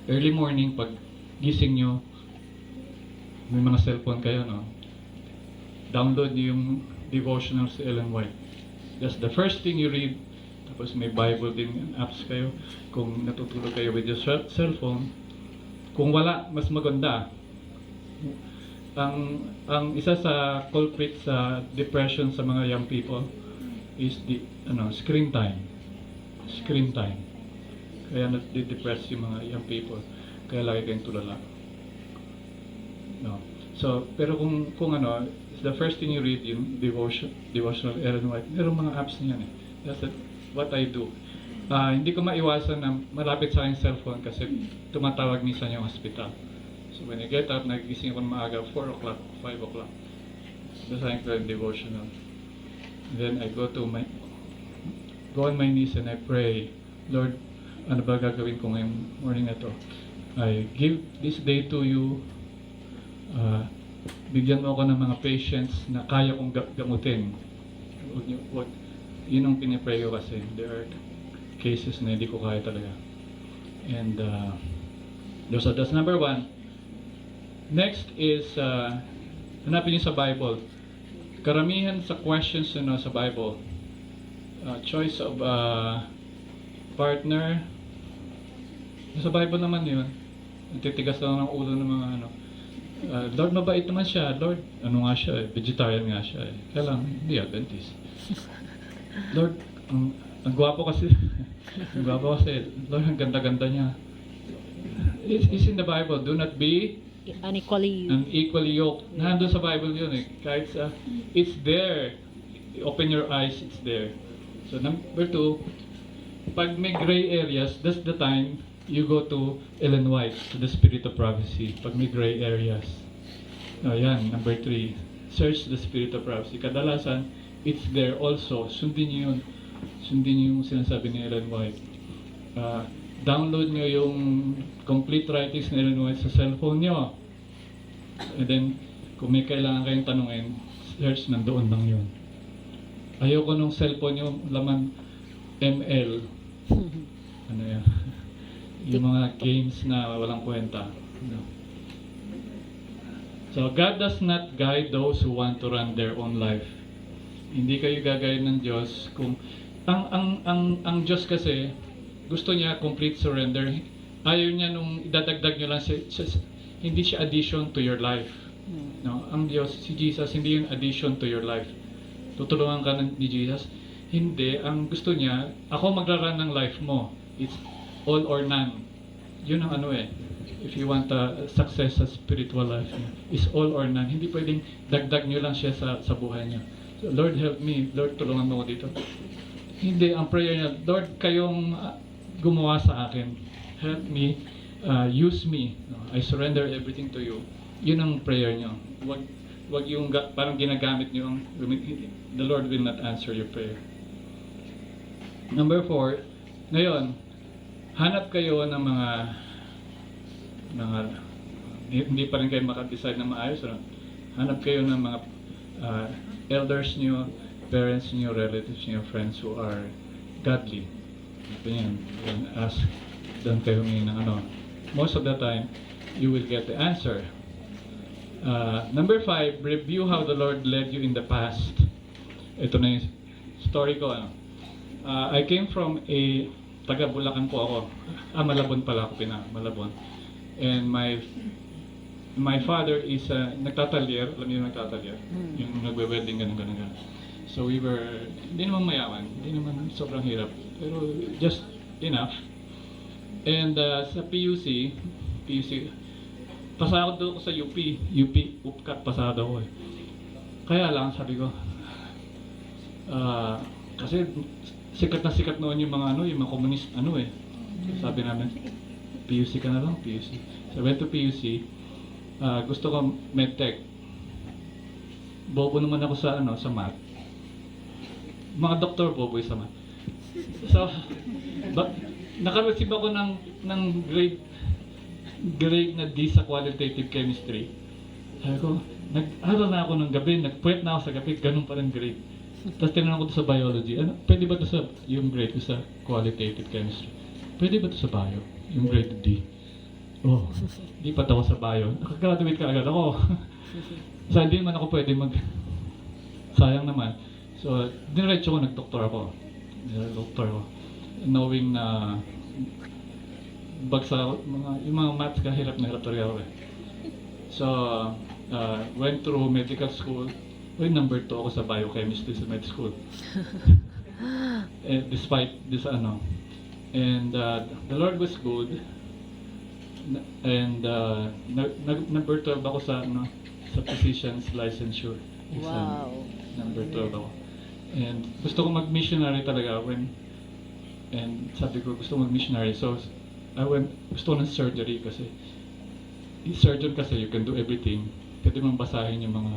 early morning, pag gising nyo, may mga cellphone kayo, no? Download nyo yung devotional si Ellen White. That's the first thing you read. Tapos may Bible din, apps kayo. Kung natutulog kayo with your cellphone. Kung wala, mas maganda. Ang isa sa culprit sa depression sa mga young people is the screen time. Screen time. Kaya nade-depress yung mga young people. Kaya lagi kayong tulala. No. So, pero kung the first thing you read yung devotional Ellen White, merong mga apps niyan eh. That's what I do. Hindi ko maiwasan na malapit sa aking cellphone kasi tumatawag minsan yung hospital. So when I get up, nagigising ako ng maaga, 4 o'clock, 5 o'clock. Basahin ko yung devotional. Then I go on my knees and I pray, Lord, ano ba gagawin ko ngayong morning na to? I give this day to you. Bigyan mo ako ng mga patients na kaya kong gamutin. Yun ang pinipray ko kasi there are cases na hindi ko kaya talaga. And so that's number 1. Next is hanapin niyo sa Bible. Karamihan sa questions sa Bible, choice of partner, sa Bible naman yun. Titigas lang ng ulo ng mga Lord, mabait naman siya. Lord, ano nga siya vegetarian nga siya Kaya lang, hindi Adventist. Lord, ang gwapo kasi. Ang gwapo kasi. Lord, ang ganda-ganda niya. It's in the Bible. Do not be unequally yoked. Nandun sa Bible yun Kahit it's there. Open your eyes, it's there. So number 2, pag may gray areas, that's the time you go to Ellen White, to the Spirit of Prophecy. Pag may gray areas. Yan, number 3. Search the Spirit of Prophecy. Kadalasan, it's there also. Sundin niyo yun. Sundin niyo yung sinasabi ni Ellen White. Download nyo yung complete writings ni Ellen White sa cellphone nyo. And then, kung may kailangan kayong tanungin, search nandoon lang yun. Ayoko nung cellphone nyo laman ML. Ano yan? Yung mga games na walang kwenta. No. So, God does not guide those who want to run their own life. Hindi kayo gagawin ng Diyos kung ang Diyos kasi gusto niya complete surrender. Ayaw niya nung idadagdag niyo lang hindi siya addition to your life. No, ang Diyos, si Jesus, hindi yung addition to your life. Tutulungan ka ni Jesus. Hindi, ang gusto niya, ako magra-run ng life mo. It's all or none. Yun ang if you want a success sa spiritual life niya, is all or none. Hindi pwedeng dagdag niyo lang siya sa buhay niya. So, Lord, help me. Lord, tulungan mo ko dito. Hindi, ang prayer niya, Lord, kayong gumawa sa akin. Help me, use me. I surrender everything to you. Yun ang prayer niyo. Wag yung parang ginagamit niyo the Lord will not answer your prayer. Number 4, ngayon, hanap kayo ng mga hindi pa rin kayo makadecide na maayos. Hanap kayo ng mga elders niyo, parents niyo, relatives niyo, friends who are godly. Yan, ask doon kayo humingi ng most of the time you will get the answer. Number 5, review how the Lord led you in the past. Ito na yung story ko. I came from taga Bulacan po ako. Malabon pala ako, Malabon. And my father is nagtatalyer. Alam niyo yung nagtatalyer? Yung nagwe-wedding, ganun. So we were, hindi naman mayaman, hindi naman sobrang hirap, pero just enough. And sa PUC, pasado ko sa UP, UPCAT pasado ko Kaya lang, sabi ko, kasi sikat na sikat noon yung mga yung mga communist Sabi namin, PUC ka na lang, PUC. So I went to PUC, gusto ko medtech. Bobo naman ako sa sa math. Mga doktor bobo sa math. So, naka-receive ako ng grade na D sa qualitative chemistry. Sabi ko, nag-aral na ako ng gabi, nag-puwet na ako sa gabi, ganun pa rin grade. Tapos tinanong ko to sa biology, pwede ba to sa yung grade ko sa qualitative chemistry? Pwede ba to sa bio, yung grade D? Oh, lipat ako sa bio. Nakagraduate ka agad ako. So, hindi man ako pwede sayang naman. So, diretso ko, nag-doktor ako. Doktor ako. Knowing na bagsa ako, yung mga maths ka, hirap na hirap talaga ako eh. So, went through medical school. Number 2 ako sa biochemistry sa med school. Despite this and the Lord was good. And number 12 ako sa sa physician's licensure exam. Wow. Number 12 ako. And gusto ko mag-missionary talaga and sabi ko gusto ko mag-missionary. So gusto ko ng surgery kasi surgeon kasi you can do everything. Pwede mong basahin yung mga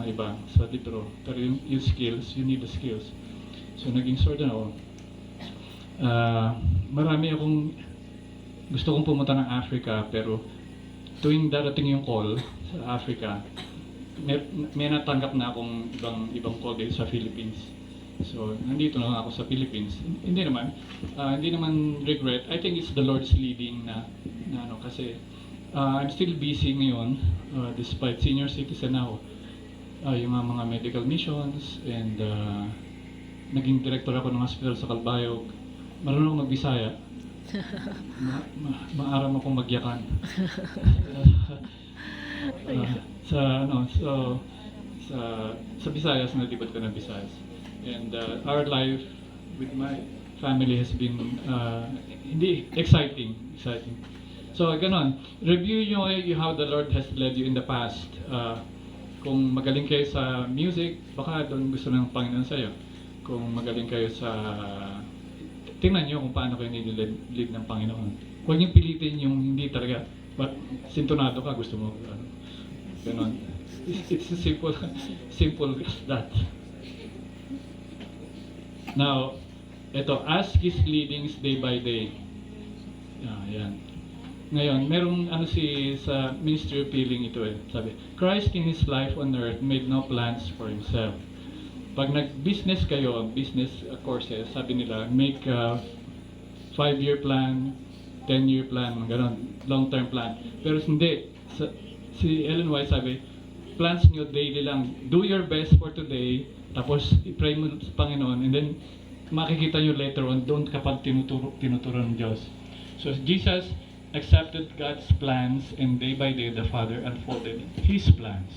iba sa libro. Pero yung skills, you need the skills. So naging surgeon ako. Marami akong gusto kong pumunta ng Africa, pero tuwing darating yung call sa Africa, may natanggap na akong ibang call dito sa Philippines. So, nandito na ako sa Philippines. Hindi naman regret. I think it's the Lord's leading na kasi I'm still busy ngayon, despite senior citizen now. Yung mga medical missions and naging director ako ng hospital sa Calbayog. Marunong ako mag-Bisaya. Maaram akong magyakan. Sa Visayas, nalibad ko ng Visayas. And our life with my family has been hindi exciting. So ganon, review nyo how the Lord has led you in the past. Kung magaling kayo sa music, baka doon gusto ng Panginoon sa'yo. Kung magaling kayo sa tingnan nyo kung paano kayo nililid ng Panginoon. Huwag niyong pilitin yung hindi talaga, sintonado ka, gusto mo, ganon. It's simple as that. Now, ask His leadings day by day. Yan. Ngayon, merong sa Ministry of Healing ito sabi, Christ in His life on earth made no plans for Himself. Pag nag-business kayo, business courses, sabi nila, make a 5-year plan, 10-year plan, gano'n, long-term plan. Pero hindi. Si Ellen White sabi, plans nyo daily lang. Do your best for today, tapos i-pray mo sa Panginoon, and then makikita nyo later on, doon kapag tinuturo ng Diyos. So Jesus accepted God's plans, and day by day, the Father unfolded His plans.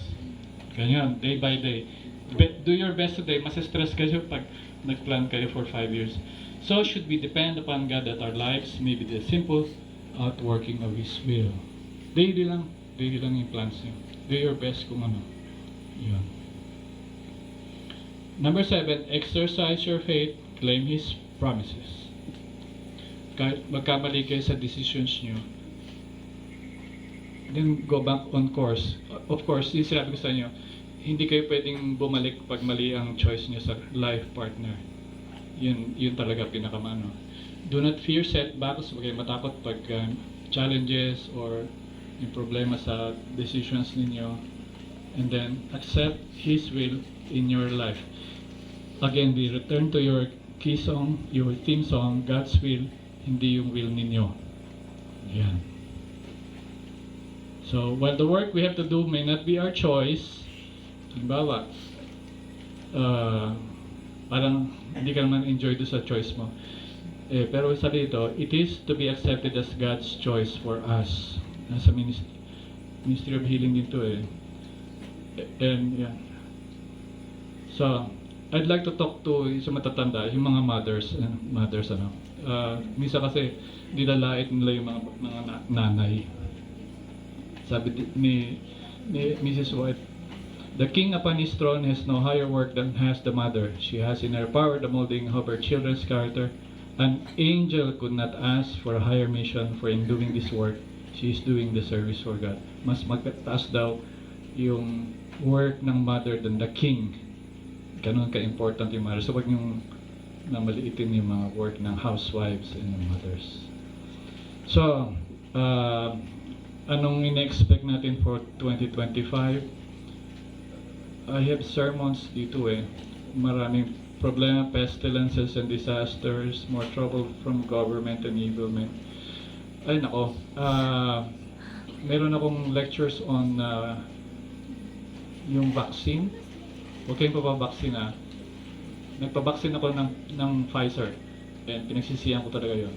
Ganyan, day by day. Do your best today. Mas-stress kayo pag nag-plan kayo for 5 years. So should we depend upon God that our lives may be the simple outworking of His will. Daily lang yung plans niyo. Do your best kung ano. Yun. Number 7, exercise your faith, claim His promises. Kahit magkamali kayo sa decisions niyo, then go back on course. Of course, yung sinabi ko sa inyo, hindi kayo pwedeng bumalik pag mali ang choice niyo sa life partner. Yun talaga pinakamano. Do not fear setbacks. Huwag kayo matakot pag challenges or yung problema sa decisions ninyo. And then, accept His will in your life. Again, we return to your key song, your theme song, God's will, hindi yung will ninyo. Yan. So, while the work we have to do may not be our choice, halimbawa, parang hindi ka naman enjoy do sa choice mo. Pero sa dito, it is to be accepted as God's choice for us. Nasa Ministry of Healing dito And yeah. So, I'd like to talk to sa matatanda, yung mga mothers minsan kasi nilalait nila yung mga nanay. Sabi ni Mrs. White, the king upon his throne has no higher work than has the mother. She has in her power the molding of her children's character. An angel could not ask for a higher mission, for in doing this work, she is doing the service for God. Mas magtaas daw yung work ng mother than the king. Ganun ka-important yung mother. So wag niyong namaliitin yung mga work ng housewives and mothers. So, anong in-expect natin for 2025? I have sermons dito Maraming problema, pestilences and disasters, more trouble from government and evilment. Ay nako, meron akong lectures on yung vaccine. Huwag kayong papabaksin ah. Nagpabaksin ako ng Pfizer. And pinagsisihan ko talaga yun.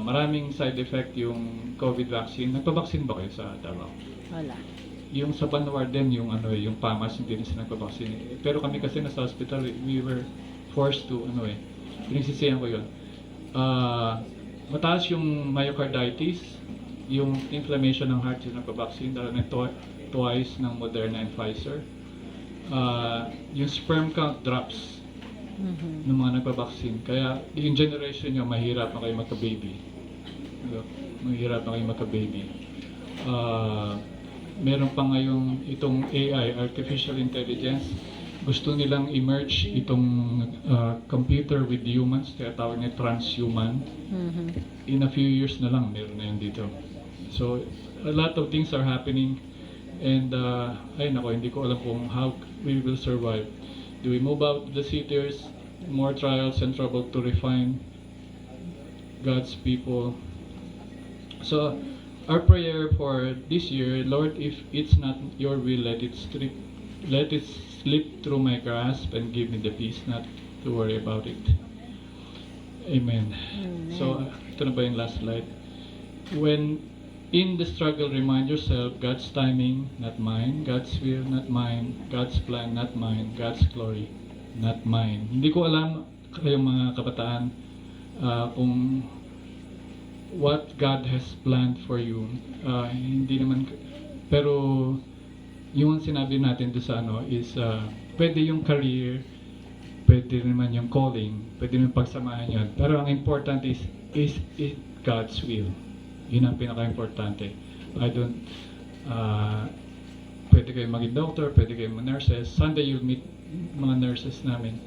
Maraming side effect yung COVID vaccine. Nagpabaksin ba kayo sa Davao? Wala. Yung sa Banwarden, yung yung PAMAS, hindi na sila nagpabaksin. Pero kami kasi nasa hospital, we were forced to, pinagsisihan ko yun. Mataas yung myocarditis, yung inflammation ng heart yung nagpabaksin, dahil na twice ng Moderna and Pfizer. Yung sperm count drops ng mga nagpabaksin. Kaya yung generation nyo, mahirap na kayo magka-baby. Mahirap na kayo magka-baby. Meron pa ngayong itong AI, Artificial Intelligence. Gusto nilang i-merge itong computer with humans, kaya tawag niya transhuman. In a few years na lang, meron na yun dito. So, a lot of things are happening. And, ay nako, hindi ko alam kung how we will survive. Do we move out to the cities, more trials and trouble to refine God's people? So, our prayer for this year, Lord, if it's not your will, let it slip through my grasp and give me the peace not to worry about it. Amen. So, ito na ba yung last slide? When in the struggle, remind yourself, God's timing, not mine. God's will, not mine. God's plan, not mine. God's glory, not mine. Hindi ko alam kayong mga kabataan kung what God has planned for you. Hindi naman, pero yung sinabi natin doon sa is pwede yung career, pwede naman yung calling, pwede naman pagsamahan yun. Pero ang important is it God's will. Yun ang pinaka-importante. Pwede kayo maging doctor, pwede kayo maging nurses. Sunday you'll meet mga nurses namin.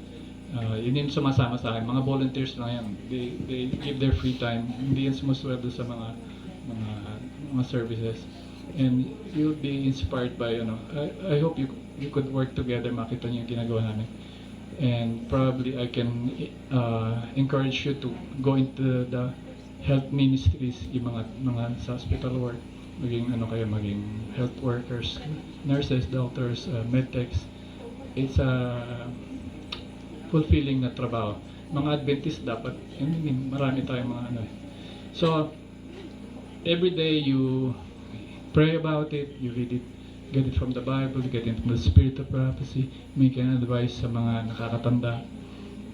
Yun yung sumasama sa akin. Mga volunteers lang yan. They give their free time. Hindi yan sumusweldo sa mga services. And you'll be inspired by, I hope you could work together, makita niyo yung ginagawa namin. And probably I can encourage you to go into the health ministries, yung mga sa hospital work, maging health workers, nurses, doctors, medtechs. It's a fulfilling na trabaho. Mga Adventist dapat, marami tayong mga So, every day you pray about it, you read it, get it from the Bible, get it from the spirit of prophecy, make an advice sa mga nakakatanda,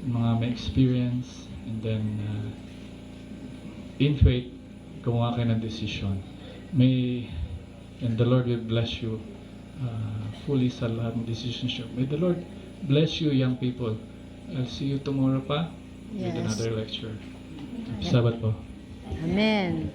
mga may experience, and then in faith, gumawa kayo ng decision. And the Lord will bless you fully sa lahat ng decisions nyo. May the Lord bless you, young people. I'll see you tomorrow pa with Yes. another lecture. Sabat po. Amen.